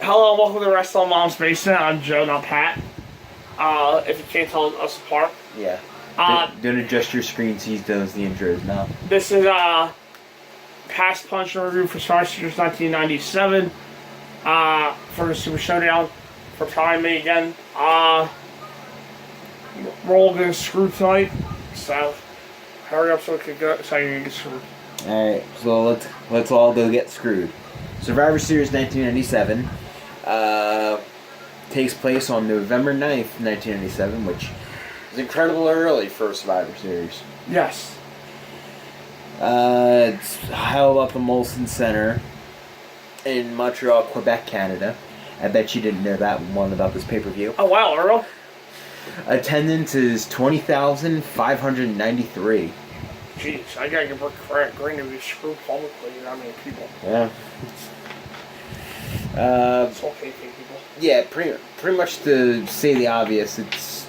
Hello, welcome to Wrestling Mom's Basement. I'm Joe, not Pat. If you can't tell us apart. Yeah. Don't adjust your screen so he does the intros now. This is Past Punch and Review for Star Series 1997. For the Super Showdown. For trying me again. We're all getting screwed tonight. So, hurry up so we can go, so you can get screwed. Alright, so let's all go get screwed. Survivor Series 1997 takes place on November 9th, 1997, which is incredibly early for a Survivor Series. Yes. It's held at the Molson Center in Montreal, Quebec, Canada. I bet you didn't know that one about this pay-per-view. Oh, wow, Earl. Attendance is 20,593. Jeez, I gotta give Rick Green to be screwed publicly, you know how many people. Yeah. It's okay, people. Yeah, pretty much to say the obvious, it's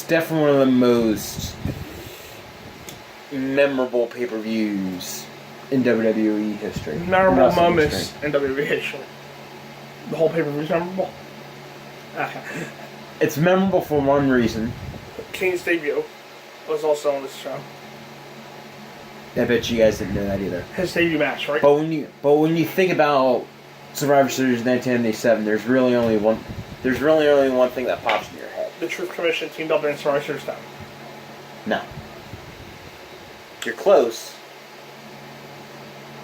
definitely one of the most memorable pay-per-views in WWE history. Memorable moments in WWE history. The whole pay-per-view is memorable? Okay. It's memorable for one reason. King's debut was also on this show. I bet you guys didn't know that either. His debut match, right? But when you think about Survivor Series 1997, there's really only one thing that pops in your head. The Truth Commission teamed up in Survivor Series time. No. You're close,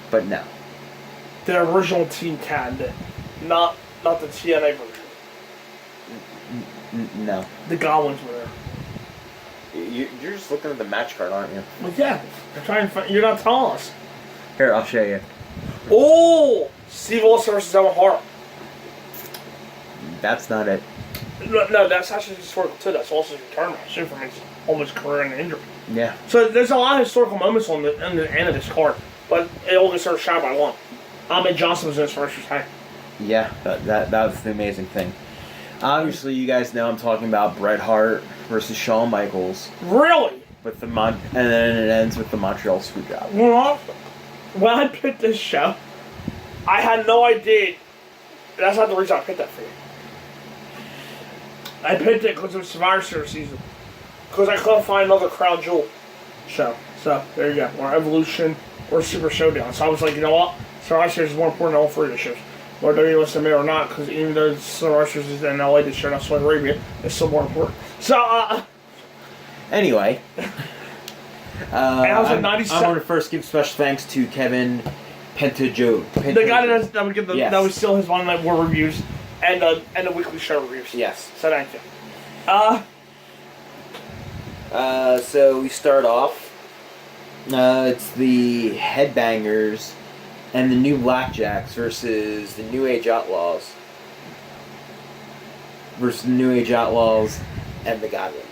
but no. The original Team Canada, not the TNA version. No. The Godwins were there. You're just looking at the match card, aren't you? Well, yeah. I'm trying to find. You're not telling us. Here, I'll show you. Oh! Steve Austin versus Owen Hart. That's not it. No, that's actually historical too. That's also his return match too from his almost career and injury. Yeah. So there's a lot of historical moments on the end of this card, but it only sort of shot by one. Ahmed Johnson was in his first retire. Yeah, that was the amazing thing. Obviously, you guys know I'm talking about Bret Hart versus Shawn Michaels. Really? With the and then it ends with the Montreal Screwjob. When I picked this show, I had no idea. That's not the reason I picked that for you. I picked it because it was Survivor Series season. Because I couldn't find another Crown Jewel show. So, there you go. Or Evolution, or Super Showdown. So I was like, you know what? Survivor Series is more important than all three of the shows. Whether you listen to me or not, because even though Survivor Series is in LA this year, not Saudi Arabia, it's still more important. So, Anyway. I was at 97. I want to first give special thanks to Kevin Pentajo. The guy that would give yes. that was still his one-night war reviews and the weekly show reviews. Yes. So thank you. So we start off. It's the Headbangers and the New Blackjacks versus the New Age Outlaws. Versus the New Age Outlaws and the Godwins.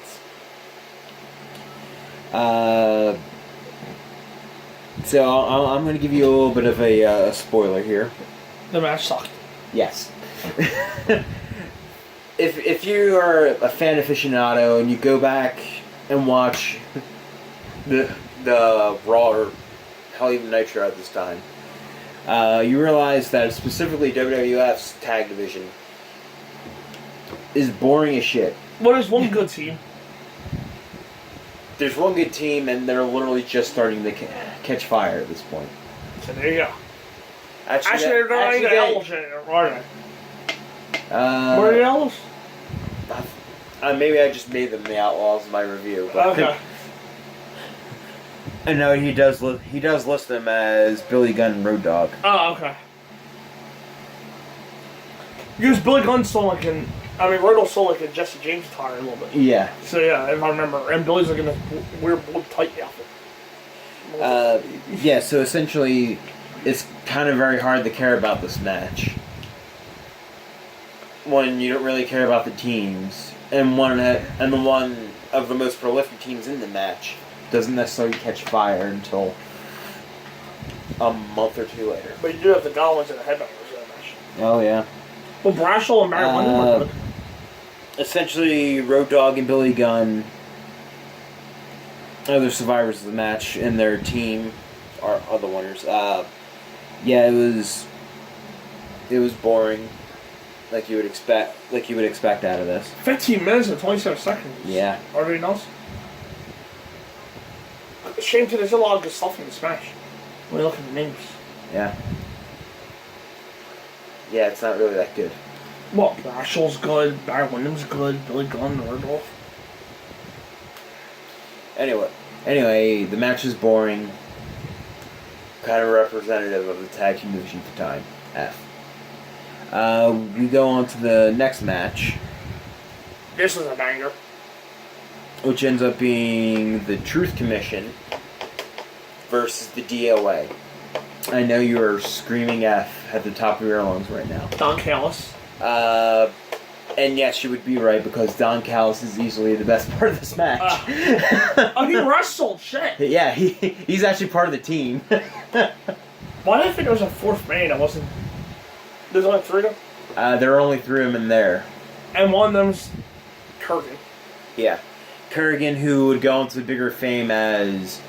So I'm going to give you a little bit of a spoiler here. The match sucked. Yes. If you are a fan aficionado and you go back and watch the Raw or hell even Nitro at this time, you realize that specifically WWF's tag division is boring as shit. Well, there's one good team. There's one good team, and they're literally just starting to catch fire at this point. So there you go. Actually, They're not even Owls in it, are they? What are the Owls? Maybe I just made them the Outlaws in my review. But Okay. I know he does list them as Billy Gunn and Road Dogg. Oh, okay. Because Billy Gunn's still like in... I mean, Road Dogg's still like in Jesse James attire a little bit. Yeah. So yeah, if I remember. And Billy's like in a weird blue tight outfit. Yeah, so essentially, it's kind of very hard to care about this match when you don't really care about the teams, and the one of the most prolific teams in the match doesn't necessarily catch fire until a month or two later. But you do have the Godwins and the Headbangers in that match. Oh yeah. Well, Braswell and Barry Windham were good. Essentially, Road Dogg and Billy Gunn are the survivors of the match, and their team are the winners. Yeah, it was boring. like you would expect out of this. 15 minutes and 27 seconds. Yeah. Everybody knows. Shame too, there's a lot of good stuff in the Smash. When you look at the names. Yeah. Yeah, it's not really that good. Well, Rashel's good, Barry Windham's good, Billy Gunn, Nordhoff. Anyway, the match is boring. Kind of representative of the tag team division at the time. F. We go on to the next match. This was a banger. Which ends up being the Truth Commission versus the DOA. I know you are screaming F at the top of your lungs right now. Don Callis. And yes, you would be right, because Don Callis is easily the best part of this match. Oh, he wrestled, shit. Yeah, he's actually part of the team. Why did I think there was a fourth man? It wasn't. There's only three of them? There are only three of them in there. And one of them's Kurgan. Yeah. Kurgan, who would go on to bigger fame as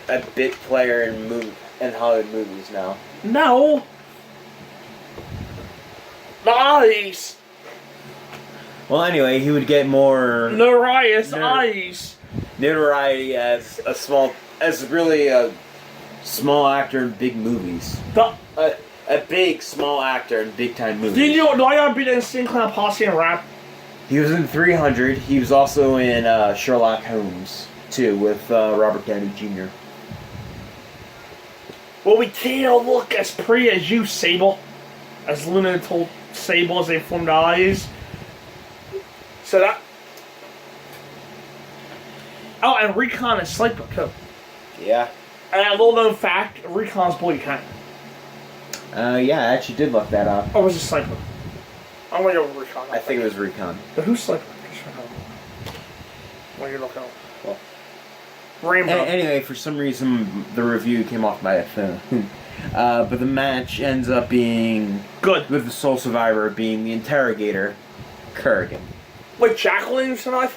a bit player in Hollywood movies now. No. Nice. Well, anyway, he would get more notoriety as really a small actor in big movies. A big small actor in big time movies. Do I gotta be in Insane Clown Posse and rap? He was in 300. He was also in Sherlock Holmes too, with Robert Downey Jr. Well, we can't look as pretty as you, Sable. As Luna told Sable as they formed allies. So that. Oh, and Recon is Sliper too. Yeah. And a little known fact: Recon's boy Cat. Yeah, I actually did look that up. Or was it Sliper? I'm gonna go with Recon. I think it was Recon. But who's Sliper? What are you looking at? Well, Rainbow. Anyway, for some reason, the review came off my phone. But the match ends up being good, with the sole survivor being the interrogator, Kurgan. Wait, Jacqueline survived?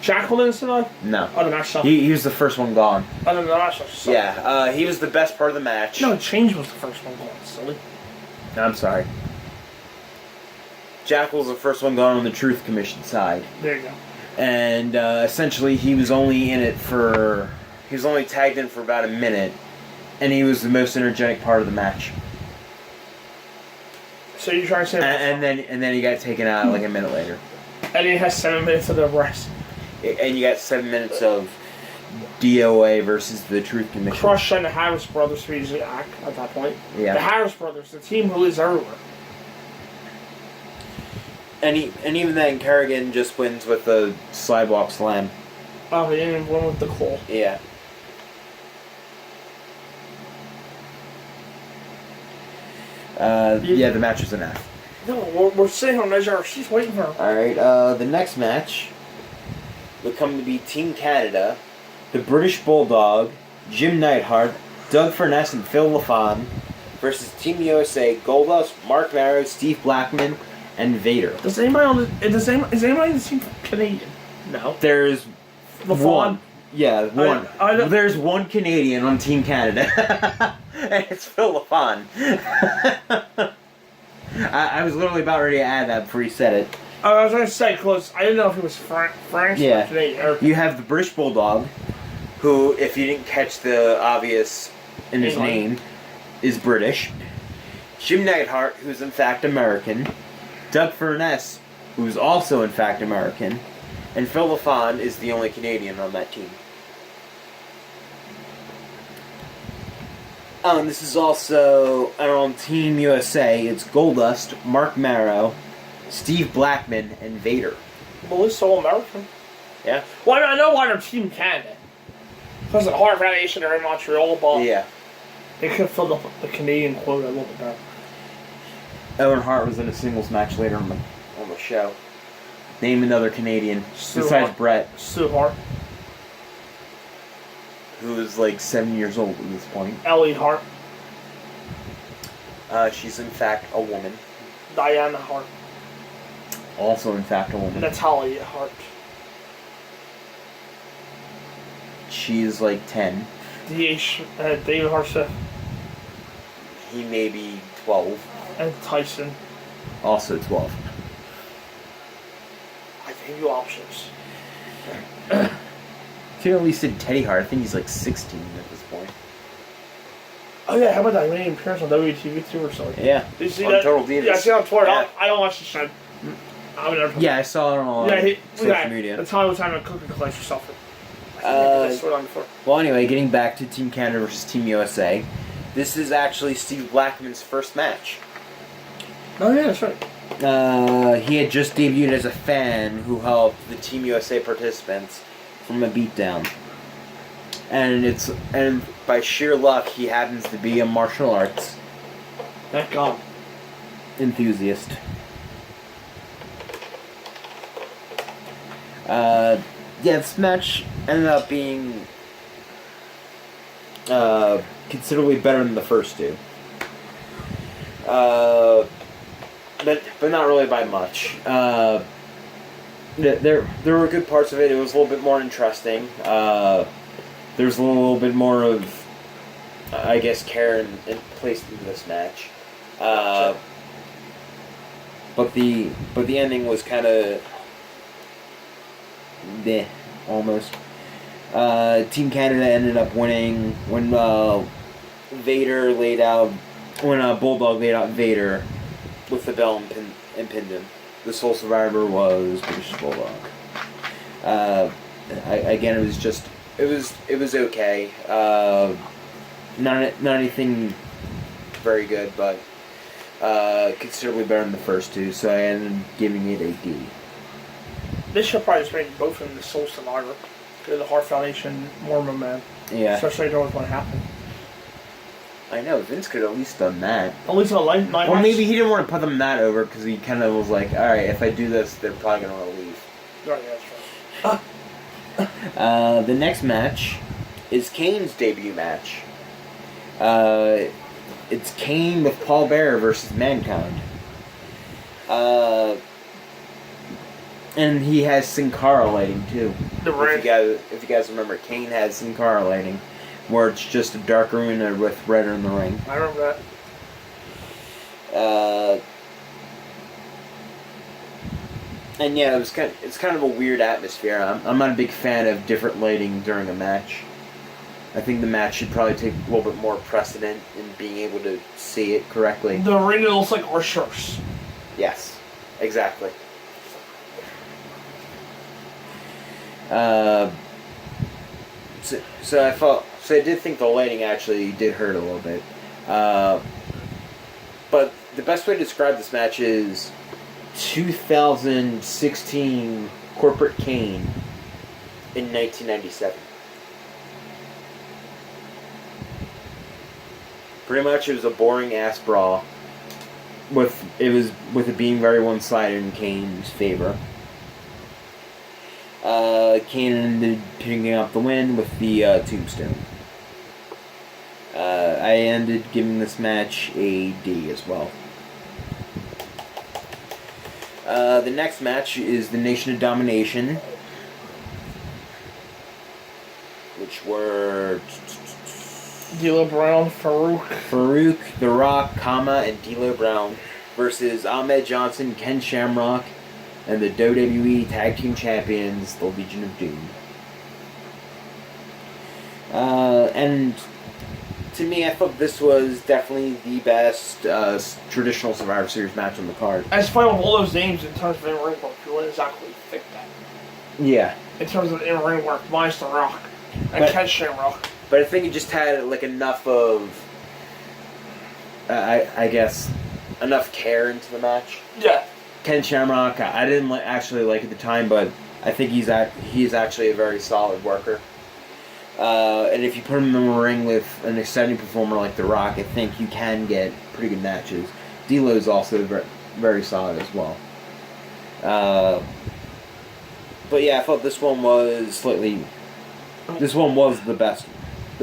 Jacqueline survived? No. Oh, the match sucked. He was the first one gone. Oh, the match sucked. Yeah, he was the best part of the match. No, Change was the first one gone, silly. I'm sorry. Jack was the first one gone on the Truth Commission side. There you go. And essentially, he was only tagged in for about a minute, and he was the most energetic part of the match. So you're trying to say and then he got taken out like a minute later. And he has 7 minutes of the rest. And you got 7 minutes of DOA versus the Truth Commission. Crush and the Harris brothers who usually act at that point. Yeah. The Harris brothers, the team who is everywhere. And even then, Kerrigan just wins with a slidewalk slam. Oh, he didn't even win with the claw. Yeah. Yeah, the match was an F. No, we're sitting on measure. She's waiting for him. Alright, the next match would come to be Team Canada, the British Bulldog, Jim Neidhart, Doug Furness, and Phil LaFon versus Team USA, Goldust, Mark Marrow, Steve Blackman, and Vader. Is anybody on the team Canadian? No. There's LaFon. one. Yeah, one. There's one Canadian on Team Canada. And it's Phil LaFon. I was literally about ready to add that before you said it. I was going to say, because I didn't know if he was French or Canadian. You have the British Bulldog, who, if you didn't catch the obvious in his name, is British. Jim Neidhart, who's in fact American. Doug Furness, who's also in fact American. And Phil LaFon is the only Canadian on that team. This is also on Team USA. It's Goldust, Mark Marrow, Steve Blackman, and Vader. Well, it's all American. Yeah. Well, I know why they're Team Canada. Because of the Hart Foundation, they're in Montreal, but yeah, they could have filled up the Canadian quota a little bit better. Owen Hart was in a singles match later on the show. Name another Canadian besides Brett. Stu Hart. Who is like 7 years old at this point. Ellie Hart. She's in fact a woman. Diana Hart. Also in fact a woman. Natalia Hart. She's like 10. David Harseth. He may be 12. And Tyson. Also 12. I gave you options. I think at least said Teddy Hart. I think he's like 16 at this point. Oh yeah, how about that? He made an appearance on WTV too or something. Yeah. Did you see on that? Total Divas. Yeah, I see it on Twitter. Yeah. I don't watch the show. Yeah, I saw it on social media. That's how I was having a cooking class or something. Well, anyway, getting back to Team Canada versus Team USA, this is actually Steve Blackman's first match. Oh yeah, that's right. He had just debuted as a fan who helped the Team USA participants from a beatdown. And by sheer luck, he happens to be a martial arts Thank God. enthusiast. This match ended up being considerably better than the first two. But not really by much. There were good parts of it. It was a little bit more interesting. There's a little bit more of, I guess, care and placed into this match. But the ending was kind of almost. Team Canada ended up winning when Bulldog laid out Vader with the bell and pinned him. The sole survivor was British Bulldog. Again, it was okay. Not anything very good, but considerably better than the first two. So I ended up giving it a D. This should probably just make both of them the sole survivor. Give the Hart Foundation more momentum. Yeah. Especially knowing what happened. I know, Vince could have at least done that. At least on a night. Or maybe he didn't want to put them that over because he kind of was like, alright, if I do this, they're probably going to want to leave. Right, yeah, that's right. The next match is Kane's debut match. It's Kane with Paul Bearer versus Mankind. And he has Sin Cara lighting too. If you guys remember, Kane has Sin Cara lighting, where it's just a dark arena with red in the ring. I remember that. And yeah, it's kind of a weird atmosphere. I'm not a big fan of different lighting during a match. I think the match should probably take a little bit more precedent in being able to see it correctly. The arena looks like our shirts. Yes, exactly. So I did think the lighting actually did hurt a little bit. But the best way to describe this match is 2016 Corporate Kane in 1997. Pretty much it was a boring ass brawl with it being very one-sided in Kane's favor. Kane ended picking up the win with the tombstone. I ended giving this match a D as well. The next match is the Nation of Domination, which were D'Lo Brown, Farouk, The Rock, and D'Lo Brown versus Ahmed Johnson, Ken Shamrock, and the WWE Tag Team Champions, the Legion of Doom. And to me, I thought this was definitely the best traditional Survivor Series match on the card. As far with all those names in terms of in-ring work, you wouldn't exactly think that. Yeah. In terms of in-ring work, minus The Rock and Ken Shamrock. But I think it just had like enough of, I guess, enough care into the match. Yeah. Ken Shamrock, I didn't actually like at the time, but I think he's actually a very solid worker. And if you put him in the ring with an exciting performer like The Rock, I think you can get pretty good matches. D'Lo is also very solid as well. But yeah, I thought this one was the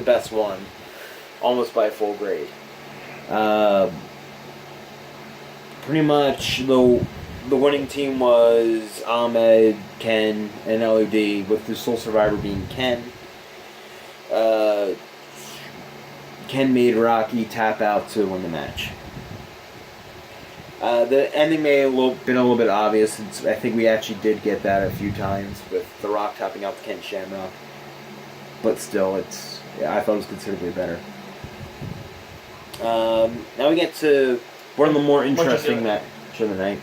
best one, almost by a full grade. Pretty much the winning team was Ahmed, Ken, and LOD, with the sole survivor being Ken. Ken made Rocky tap out to win the match. The ending may have been a little bit obvious, since I think we actually did get that a few times with The Rock topping out the Ken Shamrock. But still, I thought it was considerably better. Now we get to one of the more interesting match of the night,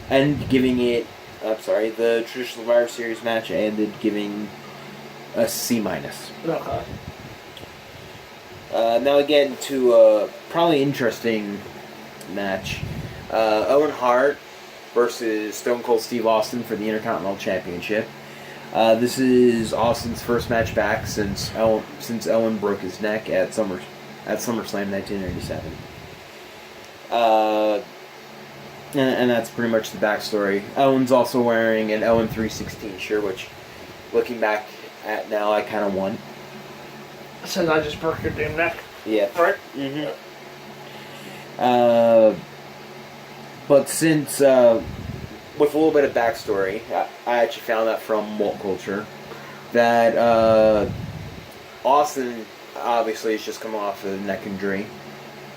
and giving it. The traditional Survivor Series match ended giving a C-. Okay. Now we get into a probably interesting match. Owen Hart versus Stone Cold Steve Austin for the Intercontinental Championship. This is Austin's first match back since Owen broke his neck at SummerSlam 1997. And that's pretty much the backstory. Owen's also wearing an Owen 316 shirt, which, looking back at now, I kind of want. Since I just broke your damn neck. Yeah. Right? Mm-hmm. But since, with a little bit of backstory, I actually found that from Walt Culture, that Austin obviously has just come off a neck injury,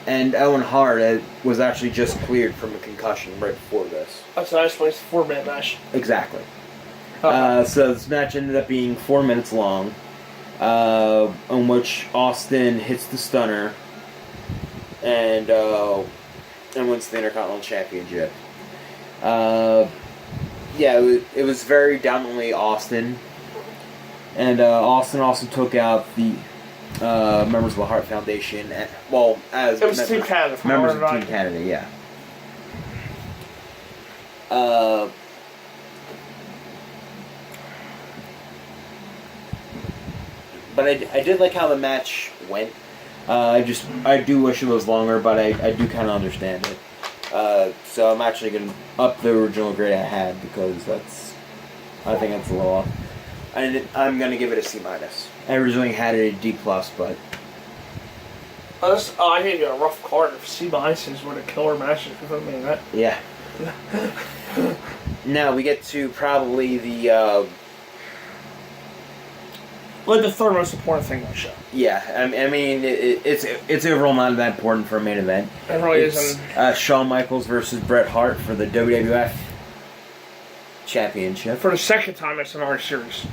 and Owen Hart was actually just cleared from a concussion right before this. That's a nice place, 4-minute match. Exactly. Okay. So this match ended up being 4 minutes long, in which Austin hits the stunner and wins the Intercontinental Championship. It was very dominantly Austin, and Austin also took out the members of the Hart Foundation, as it was Team Canada. Members of Team Canada, yeah. But I did like how the match went. I do wish it was longer, but I do kind of understand it. So I'm actually going to up the original grade I had, because I think that's a little off. I'm going to give it a C-. I originally had it a D+, but... I gave you a rough card. If C- is what a killer match is, I mean that. Yeah. Now we get to probably the... the third most important thing on the show. Yeah, I mean, it's overall not that important for a main event. It really isn't. Shawn Michaels versus Bret Hart for the WWF Championship. For the second time in Survivor Series.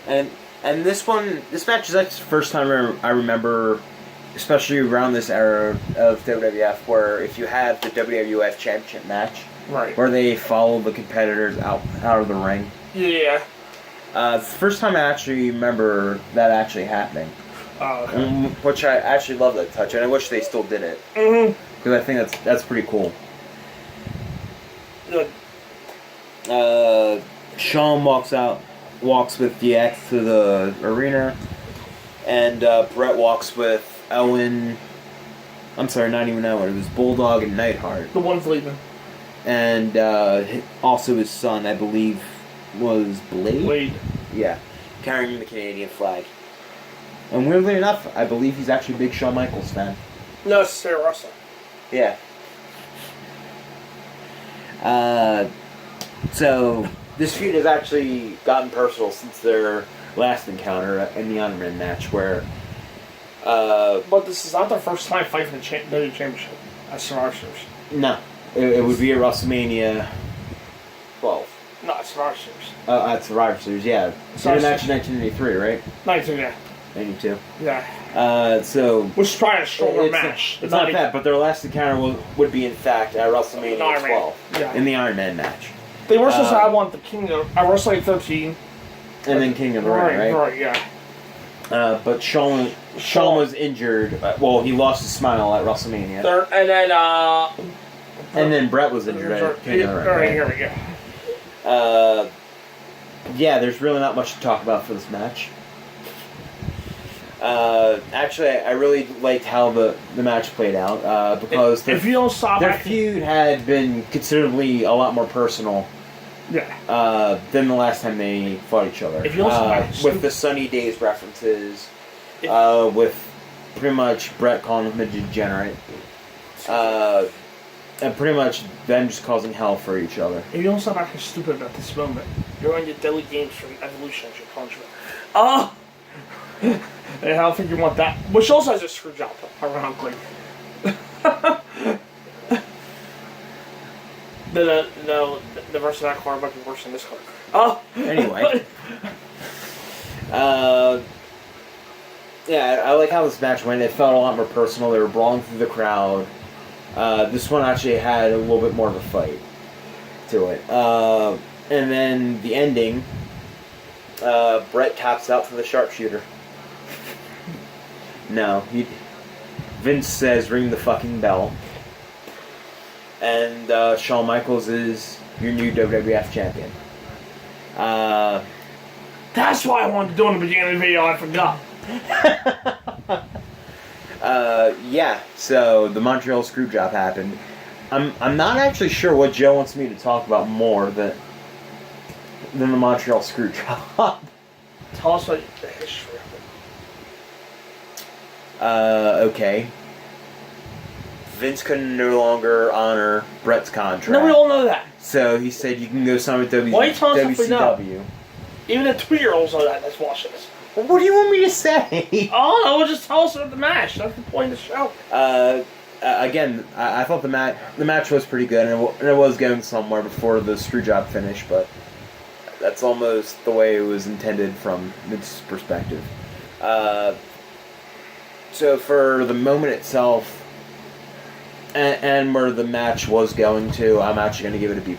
And this match is actually the first time I remember, especially around this era of WWF, where if you have the WWF Championship match, right, where they follow the competitors out of the ring. Yeah. The first time I actually remember that actually happening. Oh, okay. Which I actually love that touch, and I wish they still did it. Mm-hmm. Because I think that's pretty cool. Good. Shawn walks with DX to the arena, and Bret walks with Owen. I'm sorry, not even Owen. It was Bulldog and Neidhart. The one's leaving. And also his son, I believe, was Blade? Yeah, carrying the Canadian flag. And weirdly enough, I believe he's actually a big Shawn Michaels fan. No, it's Sarah Russell. Yeah. So this feud has actually gotten personal since their last encounter in the Iron Man match, where... but this is not their first time fighting the WWE Championship as Survivor Series. No. It would be at WrestleMania 12. No, it's Survivor Series. At Survivor Series, yeah. So the match in 1993, right? 19, yeah. 92. Yeah. Which is probably a stronger match. It's not bad, but their last encounter would be, in fact, at WrestleMania 12. Yeah. In the Iron Man match. They were supposed to have one at the Kingdom, at WrestleMania 13. And then King of the Ring, right? Right, yeah. But Shawn was injured. He lost his smile at WrestleMania. And then Bret was injured at King of the Ring. Right, here we go. There's really not much to talk about for this match. Actually, I really liked how the match played out, because their feud had been considerably a lot more personal than the last time they fought each other. With the Sunny Days references, with pretty much Bret calling him a degenerate, and pretty much them just causing hell for each other. If you don't stop acting stupid at this moment, you're on your Deadly Games from Evolution as your punishment. Oh! And I don't think you want that. Which also has a screw job, ironically. The versus that card might be worse than this card. Oh. Anyway. Yeah, I like how this match went. It felt a lot more personal. They were brawling through the crowd. This one actually had a little bit more of a fight to it. And then the ending, Brett taps out for the sharpshooter. No, Vince says ring the fucking bell. And Shawn Michaels is your new WWF champion. That's why I wanted to do in the beginning of the video. I forgot. Yeah, so the Montreal Screwjob happened. I'm not actually sure what Joe wants me to talk about more than the Montreal Screwjob. Tell us about the history of it. Okay. Vince could no longer honor Brett's contract. No, we all know that. So he said you can go sign with Why are you telling us if we know? WCW. Even the 2-year-olds know that that's watching this. Well, what do you want me to say? Oh, no, just tell us about the match. That's the point of the show. Again, I thought the match was pretty good, and it was going somewhere before the Screwjob finish, but that's almost the way it was intended from Vince's perspective. So for the moment itself, and where the match was going to, I'm actually going to give it a B+.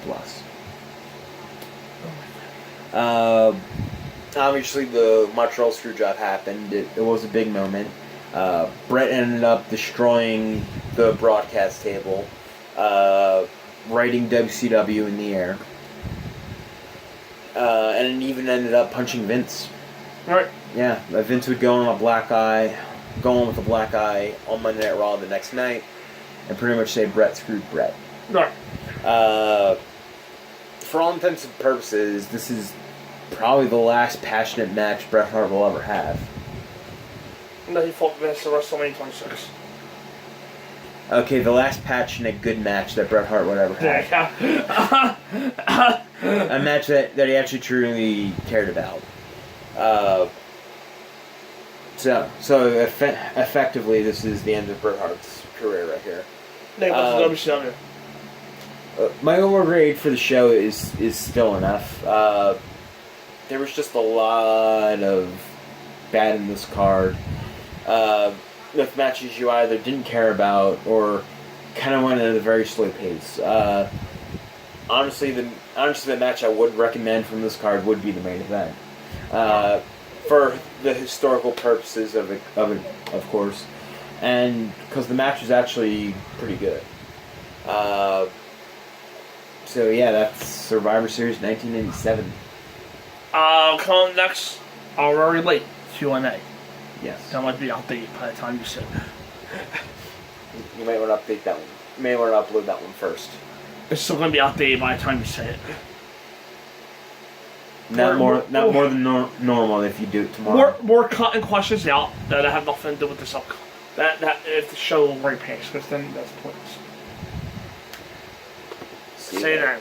Obviously, the Montreal Screwjob happened. It was a big moment. Brett ended up destroying the broadcast table, writing WCW in the air, and it even ended up punching Vince. Right. Yeah, Vince would go on with a black eye on Monday Night Raw the next night, and pretty much say Brett screwed Brett. Right. For all intents and purposes, this is probably the last passionate match Bret Hart will ever have. No, he fought Vince at WrestleMania 26. Okay, the last passionate good match that Bret Hart would ever have. Yeah. A match that he actually truly cared about. So effectively, this is the end of Bret Hart's career right here. They went to WCW. My overall grade for the show is still enough. There was just a lot of bad in this card. With matches you either didn't care about or kind of went at a very slow pace. Honestly, the match I would recommend from this card would be the main event. For the historical purposes of it, of course, and because the match was actually pretty good. So yeah, that's Survivor Series 1987. Coming next, already late Q&A. Yes. That might be outdated by the time you said it. You might want to update that one. You may want to upload that one first. It's still going to be outdated by the time you say it. Not more than normal if you do it tomorrow. More cutting questions out that have nothing to do with this upcoming. That if the show will right pace, because then that's pointless. See Say that.